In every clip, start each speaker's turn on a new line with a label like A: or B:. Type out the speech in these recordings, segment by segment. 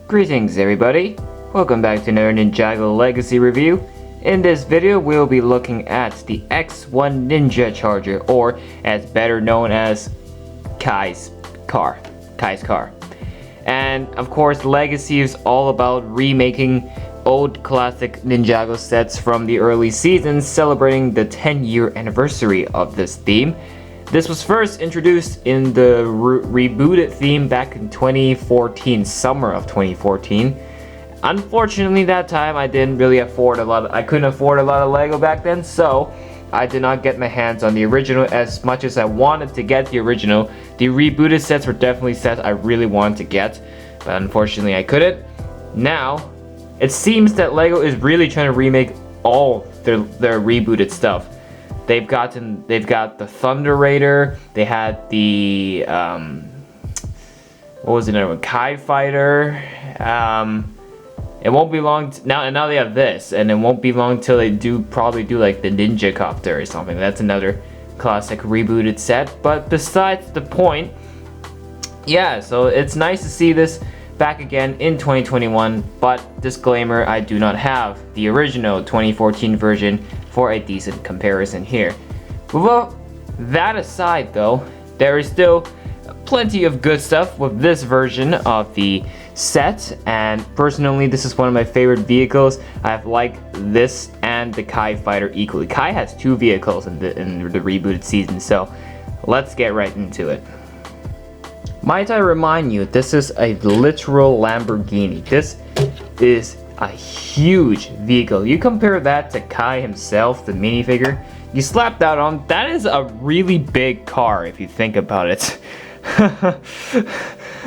A: Greetings everybody, welcome back to another Ninjago Legacy review. In this video we'll be looking at the X-1 Ninja Charger, or as better known as Kai's car. And of course Legacy is all about remaking old classic Ninjago sets from the early seasons, celebrating the 10-year anniversary of this theme. This was first introduced in the rebooted theme back in 2014, summer of 2014. Unfortunately, that time I couldn't afford a lot of Lego back then, so I did not get my hands on the original as much as I wanted to get the original. The rebooted sets were definitely sets I really wanted to get, but unfortunately I couldn't. Now, it seems that Lego is really trying to remake all their rebooted stuff. They've got the Thunder Raider. They had the what was the other one? Kai Fighter. It won't be long now they have this, and it won't be long till they probably do like the Ninja Copter or something. That's another classic rebooted set. But besides the point, yeah. So it's nice to see this back again in 2021. But disclaimer: I do not have the original 2014 version for a decent comparison here. Well, that aside though, there is still plenty of good stuff with this version of the set, and personally this is one of my favorite vehicles. I've liked this and the Kai Fighter equally. Kai has two vehicles in the rebooted season, so let's get right into it. Might I remind you, this is a literal Lamborghini. This is a huge vehicle. You compare that to Kai himself, the minifigure, you slap that on, that is a really big car if you think about it.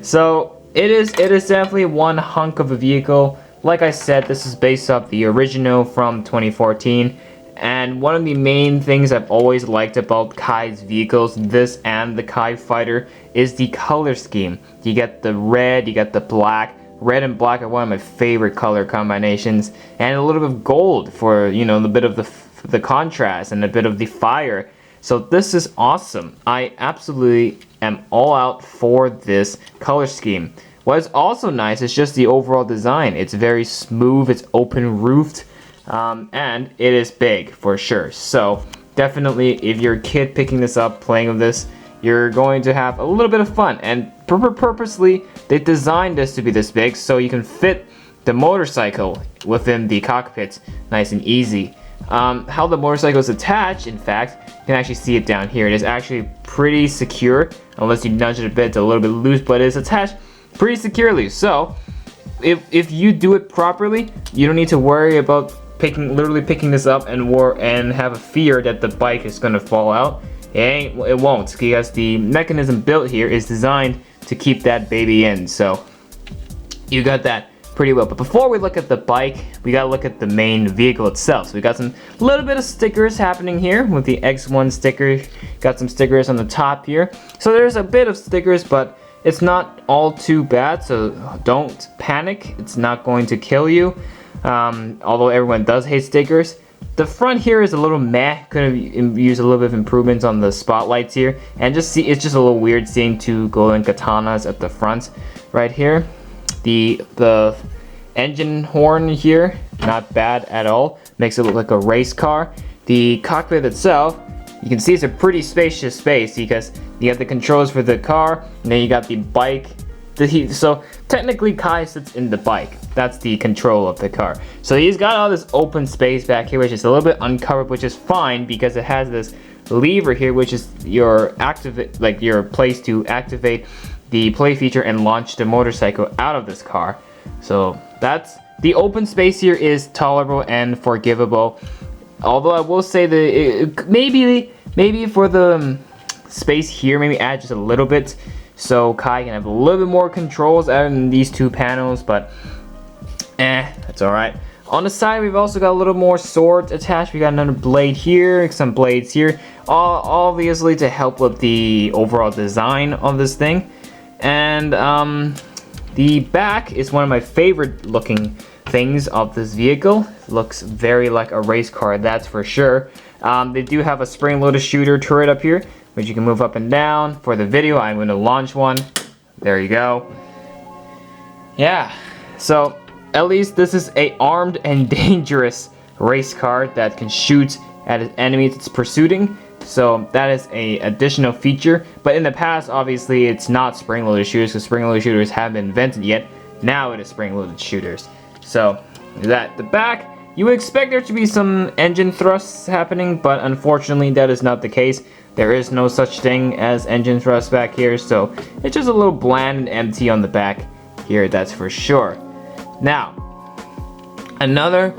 A: So it is definitely one hunk of a vehicle. Like I said, this is based off the original from 2014, and one of the main things I've always liked about Kai's vehicles, this and the Kai Fighter, is the color scheme. You get the red, you get the black. Red and black are one of my favorite color combinations, and a little bit of gold for, you know, the bit of the contrast and a bit of the fire. So this is awesome. I absolutely am all out for this color scheme. What is also nice is just the overall design. It's very smooth, it's open roofed, and it is big for sure. So definitely, if you're a kid picking this up, playing with this, you're going to have a little bit of fun. And purposely, they designed this to be this big so you can fit the motorcycle within the cockpit nice and easy. How the motorcycle is attached, in fact, you can actually see it down here. It is actually pretty secure, unless you nudge it a bit, it's a little bit loose, but it's attached pretty securely. So if you do it properly, you don't need to worry about literally picking this up and have a fear that the bike is gonna fall out. It won't, because the mechanism built here is designed to keep that baby in, so you got that pretty well. But before we look at the bike, we gotta look at the main vehicle itself. So we got some little bit of stickers happening here with the X-1 sticker. Got some stickers on the top here. So there's a bit of stickers, but it's not all too bad, so don't panic. It's not going to kill you, although everyone does hate stickers. The front here is a little meh. Could have used a little bit of improvements on the spotlights here, and it's just a little weird seeing two golden katanas at the front right here. The engine horn here, not bad at all. Makes it look like a race car. The cockpit itself, you can see it's a pretty spacious space because you have the controls for the car, and then you got the bike. So technically Kai sits in the bike. That's the control of the car. So he's got all this open space back here, which is a little bit uncovered, which is fine because it has this lever here, which is your place to activate the play feature and launch the motorcycle out of this car. So that's the open space here is tolerable and forgivable. Although I will say that maybe for the space here, maybe add just a little bit, so Kai can have a little bit more controls out in these two panels, but that's alright. On the side, we've also got a little more swords attached. We got another blade here, some blades here, all obviously to help with the overall design of this thing. And the back is one of my favorite looking things of this vehicle. Looks very like a race car, that's for sure. They do have a spring-loaded shooter turret up here, which you can move up and down. For the video, I'm going to launch one. There you go. Yeah, So at least this is a armed and dangerous race car that can shoot at enemies it's pursuing. So that is a additional feature. But in the past, obviously, it's not spring-loaded shooters because spring-loaded shooters haven't been invented yet. Now it is spring-loaded shooters. So that the back, you would expect there to be some engine thrusts happening, but unfortunately that is not the case. There is no such thing as engine thrust back here, so it's just a little bland and empty on the back here, that's for sure. Now, another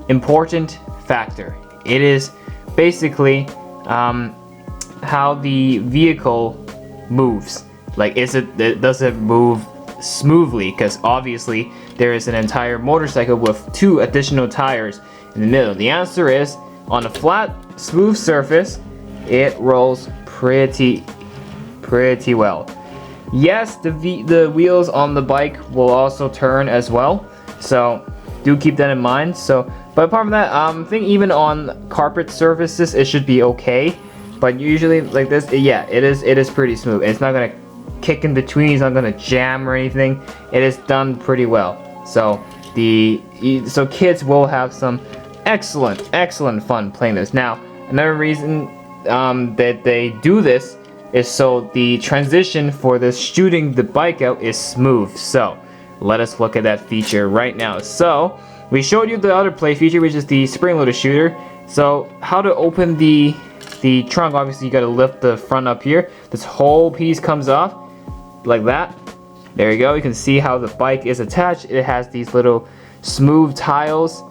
A: important factor. It is basically how the vehicle moves. Like, does it move smoothly? Because obviously there is an entire motorcycle with 2 additional tires in the middle. The answer is, on a flat, smooth surface, it rolls pretty well. Yes, the wheels on the bike will also turn as well, so do keep that in mind. So, but apart from that, I think even on carpet surfaces it should be okay. But usually like this, yeah, it is pretty smooth. It's not gonna kick in between. It's not gonna jam or anything. It is done pretty well. So kids will have some excellent fun playing this. Now, another reason that they do this is so the transition for this shooting the bike out is smooth. So let us look at that feature right now. So we showed you the other play feature, which is the spring-loaded shooter. So how to open the trunk? Obviously you got to lift the front up here. This whole piece comes off like that. There you go. You can see how the bike is attached. It has these little smooth tiles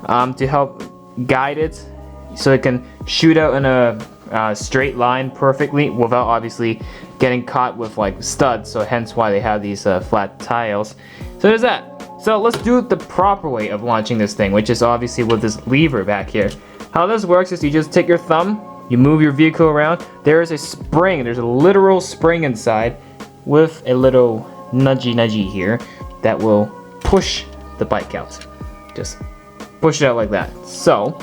A: to help guide it, so it can shoot out in a straight line perfectly without obviously getting caught with like studs. So hence why they have these flat tiles. So there's that. So let's do it the proper way of launching this thing, which is obviously with this lever back here. How this works is you just take your thumb, you move your vehicle around. There is a spring. There's a literal spring inside with a little nudgy here that will push the bike out. Just push it out like that. So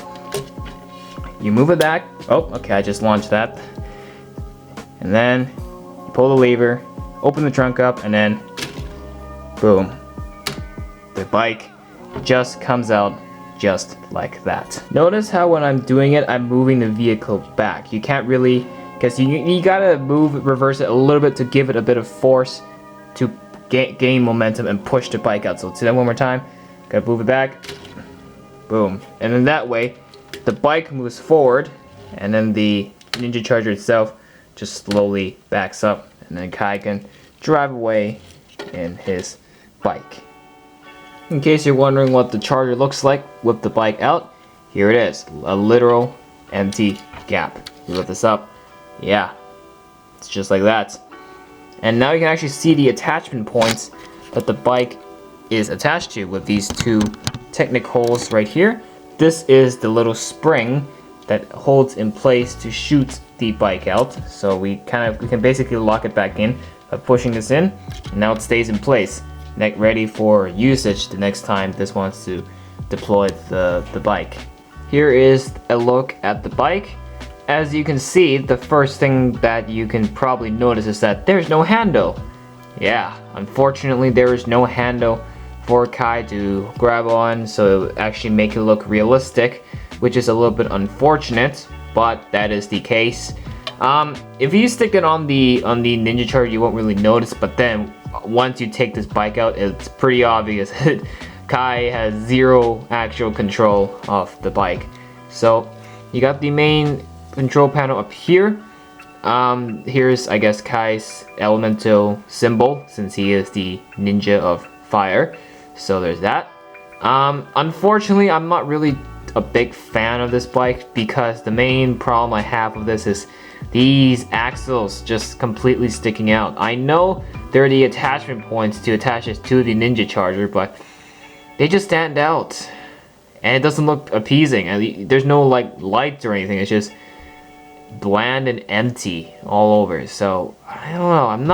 A: you move it back. Oh, okay, I just launched that. And then you pull the lever, open the trunk up, and then boom. The bike just comes out just like that. Notice how when I'm doing it, I'm moving the vehicle back. You can't really, because you gotta reverse it a little bit to give it a bit of force to gain momentum and push the bike out. So let's do that one more time. Gotta move it back. Boom. And then that way, the bike moves forward, and then the Ninja Charger itself just slowly backs up, and then Kai can drive away in his bike. In case you're wondering what the Charger looks like with the bike out, here it is, a literal empty gap. You lift this up, yeah, it's just like that. And now you can actually see the attachment points that the bike is attached to with these 2 Technic holes right here. This is the little spring that holds in place to shoot the bike out. So we can basically lock it back in by pushing this in, and now it stays in place, ready for usage the next time this wants to deploy the bike. Here is a look at the bike. As you can see, the first thing that you can probably notice is that there's no handle. Yeah, unfortunately there is no handle for Kai to grab on, so actually make it look realistic, which is a little bit unfortunate, but that is the case. If you stick it on the Ninja Charger, you won't really notice, but then once you take this bike out, it's pretty obvious that Kai has 0 actual control of the bike. So you got the main control panel up here. Here's, I guess, Kai's elemental symbol, since he is the ninja of fire. So there's that. Unfortunately, I'm not really a big fan of this bike, because the main problem I have with this is these axles just completely sticking out. I know they're the attachment points to attach it to the Ninja Charger, but they just stand out, and it doesn't look appeasing. And there's no like lights or anything. It's just bland and empty all over. So I don't know. I'm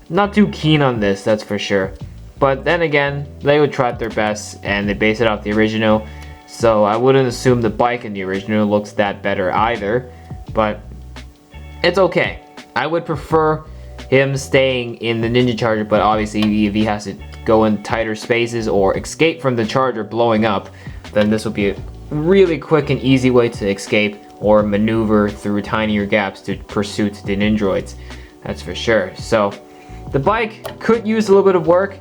A: not too keen on this, that's for sure. But then again, LEGO tried their best and they based it off the original, so I wouldn't assume the bike in the original looks that better either. But it's okay. I would prefer him staying in the Ninja Charger, but obviously if he has to go in tighter spaces or escape from the charger blowing up, then this will be a really quick and easy way to escape or maneuver through tinier gaps to pursue the Ninjroids. That's for sure. So the bike could use a little bit of work,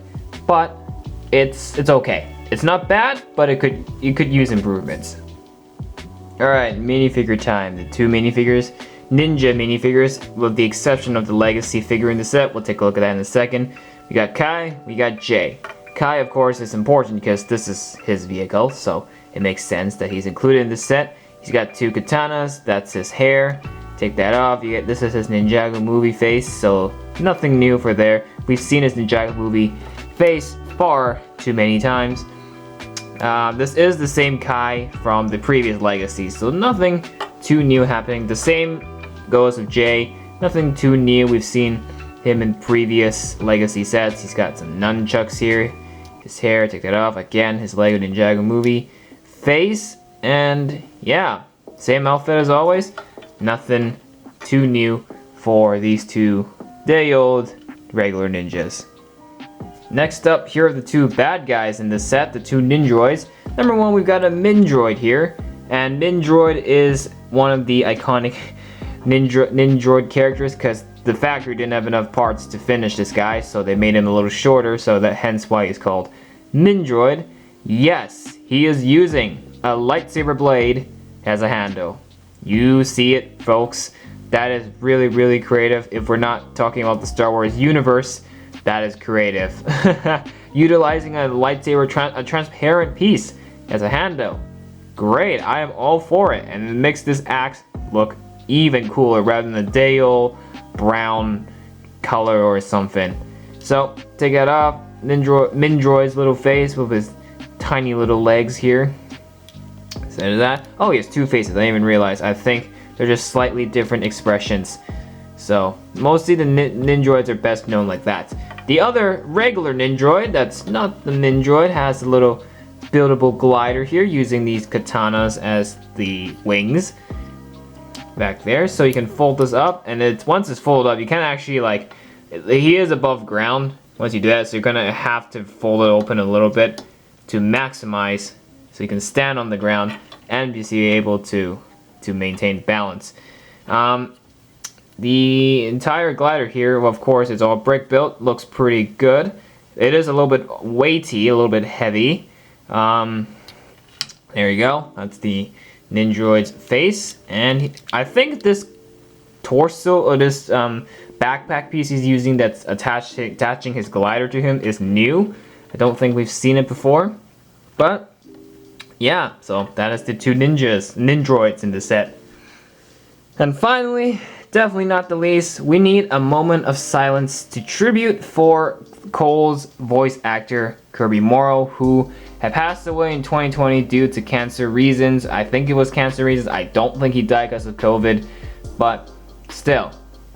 A: but it's okay. It's not bad, but it could use improvements. Alright, minifigure time. The two minifigures, Ninja minifigures, with the exception of the Legacy figure in the set. We'll take a look at that in a second. We got Kai, we got Jay. Kai, of course, is important because this is his vehicle, so it makes sense that he's included in this set. He's got two katanas, that's his hair. Take that off. This is his Ninjago movie face, so nothing new for there. We've seen his Ninjago movie face far too many times. This is the same Kai from the previous Legacy, so nothing too new happening. The same goes with Jay. Nothing too new. We've seen him in previous Legacy sets. He's got some nunchucks here. His hair, take that off. Again, his Lego Ninjago movie face. And yeah, same outfit as always. Nothing too new for these two day-old regular ninjas. Next up, here are the two bad guys in this set, the two Ninjroids. Number one, we've got a Mindroid here. And Mindroid is one of the iconic Ninjroid characters because the factory didn't have enough parts to finish this guy, so they made him a little shorter, so that hence why he's called Mindroid. Yes, he is using a lightsaber blade as a handle. You see it, folks. That is really, really creative. If we're not talking about the Star Wars universe, that is creative. Utilizing a lightsaber, a transparent piece as a handle. Great, I am all for it. And it makes this axe look even cooler rather than the day-old brown color or something. So, take that off. Mindroid's little face with his tiny little legs here. Instead of that, oh, he has two faces. I didn't even realize. I think they're just slightly different expressions. So, mostly the Ninjroids are best known like that. The other regular Ninjroid, that's not the Mindroid, has a little buildable glider here using these katanas as the wings back there. So you can fold this up, and once it's folded up, you can actually, like, he is above ground once you do that, so you're gonna have to fold it open a little bit to maximize, so you can stand on the ground and be able to maintain balance. The entire glider here, of course, is all brick built. Looks pretty good. It is a little bit weighty, a little bit heavy. There you go. That's the Ninjroid's face. And I think this torso, or this backpack piece he's using that's attaching his glider to him is new. I don't think we've seen it before. But, yeah. So, that is the two Ninjroids in the set. And finally, definitely not the least, we need a moment of silence to tribute for Cole's voice actor, Kirby Morrow, who had passed away in 2020 due to cancer reasons. I think it was cancer reasons. I don't think he died because of COVID, but still,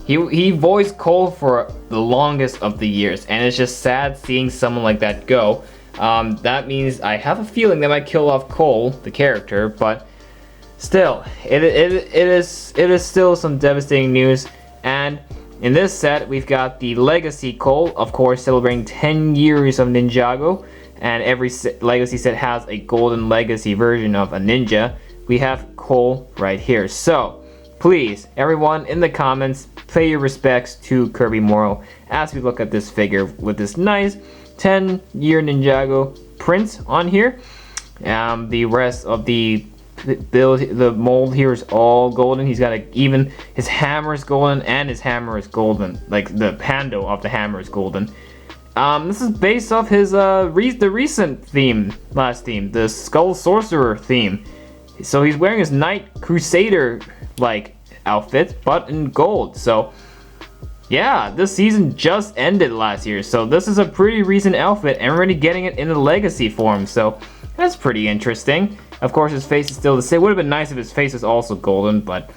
A: he voiced Cole for the longest of the years, and it's just sad seeing someone like that go. That means I have a feeling they might kill off Cole, the character, but still, it is still some devastating news. And in this set, we've got the Legacy Cole, of course, celebrating 10 years of Ninjago. And every Legacy set has a golden Legacy version of a ninja. We have Cole right here. So, please, everyone in the comments, pay your respects to Kirby Morrow as we look at this figure with this nice 10-year Ninjago print on here. The rest of the mold here is all golden. He's got even his hammer is golden, and his hammer is golden. Like the handle of the hammer is golden. This is based off his the recent last theme, the Skull Sorcerer theme. So he's wearing his Knight Crusader like outfit, but in gold. So yeah, this season just ended last year, so this is a pretty recent outfit, and we're already getting it in the Legacy form. So that's pretty interesting. Of course, his face is still the same. Would have been nice if his face was also golden, but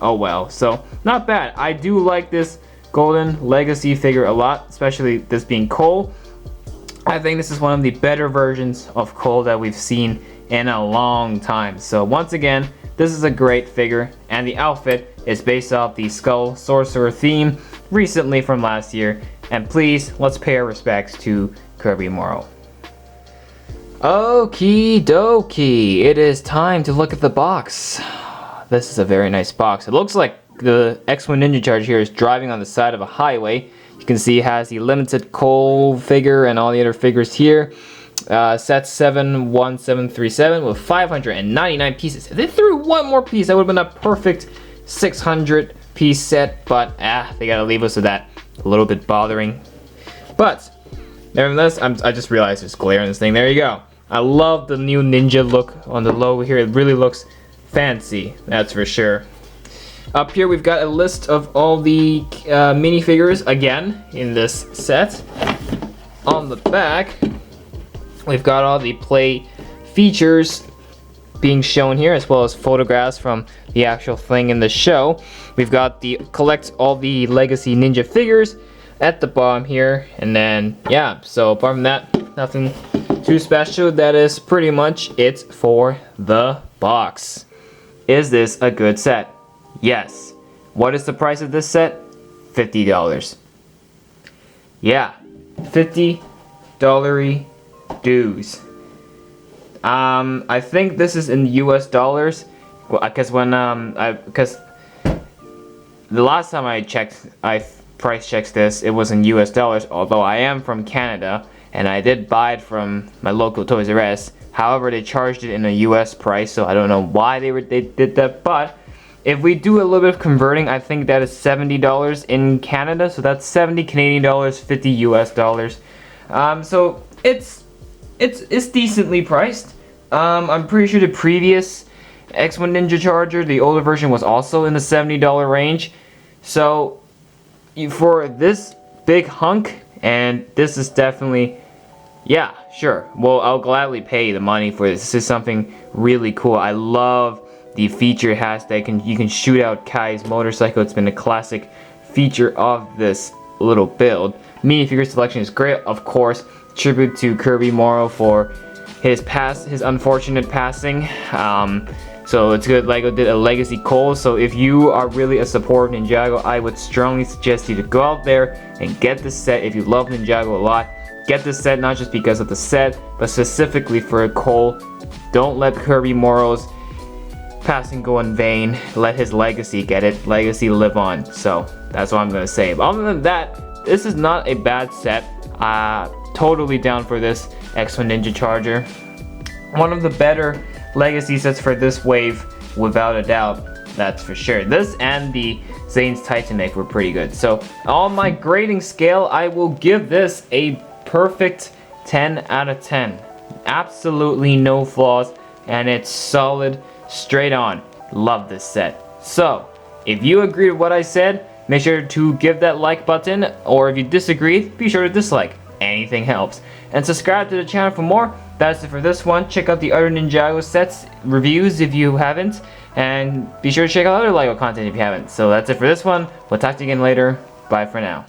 A: oh well. So not bad. I do like this golden Legacy figure a lot, especially this being Cole. I think this is one of the better versions of Cole that we've seen in a long time. So once again, this is a great figure, and the outfit is based off the Skull Sorcerer theme recently from last year. And please, let's pay our respects to Kirby Morrow. Okie dokie, it is time to look at the box. This is a very nice box. It looks like the X-1 Ninja Charger here is driving on the side of a highway. You can see it has the limited Cole figure and all the other figures here. Set 71737 with 599 pieces. If they threw one more piece, that would have been a perfect 600 piece set, but they gotta leave us with that. A little bit bothering. But nevertheless, I just realized there's glare on this thing. There you go. I love the new ninja look on the logo here. It really looks fancy, that's for sure. Up here we've got a list of all the minifigures again in this set. On the back, we've got all the play features being shown here, as well as photographs from the actual thing in the show. We've got the collect all the legacy ninja figures at the bottom here, and then yeah, so apart from that, nothing too special. That is pretty much it for the box. Is this a good set? Yes. What is the price of this set? $50. Yeah, $50 dues. I think this is in US dollars, because because the last time I checked, I price checked this, it was in US dollars, although I am from Canada and I did buy it from my local Toys R Us. However, they charged it in a US price, so I don't know why they did that, but if we do a little bit of converting, I think that is $70 in Canada, so that's 70 Canadian dollars, 50 US dollars. So it's decently priced. I'm pretty sure the previous X-1 Ninja Charger, the older version, was also in the $70 range. So for this big hunk, and this is definitely, yeah, sure. Well, I'll gladly pay the money for this. This is something really cool. I love the feature it has that you can shoot out Kai's motorcycle. It's been a classic feature of this little build. Minifigure selection is great, of course. Tribute to Kirby Morrow for his unfortunate passing. So it's good. LEGO did a legacy Cole. So if you are really a supporter of Ninjago, I would strongly suggest you to go out there and get this set. If you love Ninjago a lot, get this set not just because of the set, but specifically for a Cole. Don't let Kirby Morrow's passing go in vain. Let his legacy get it. Legacy live on. So that's what I'm gonna say. But other than that, this is not a bad set. Totally down for this X-1 Ninja Charger. One of the better legacy sets for this wave, without a doubt. That's for sure. This and the Zane's Titanic were pretty good. So on my grading scale, I will give this a perfect 10 out of 10. Absolutely no flaws, and it's solid, straight on. Love this set. So if you agree with what I said, make sure to give that like button, or if you disagree, be sure to dislike. Anything helps. And subscribe to the channel for more. That's it for this one. Check out the other Ninjago sets reviews if you haven't, and be sure to check out other LEGO content if you haven't. So that's it for this one. We'll talk to you again later. Bye for now.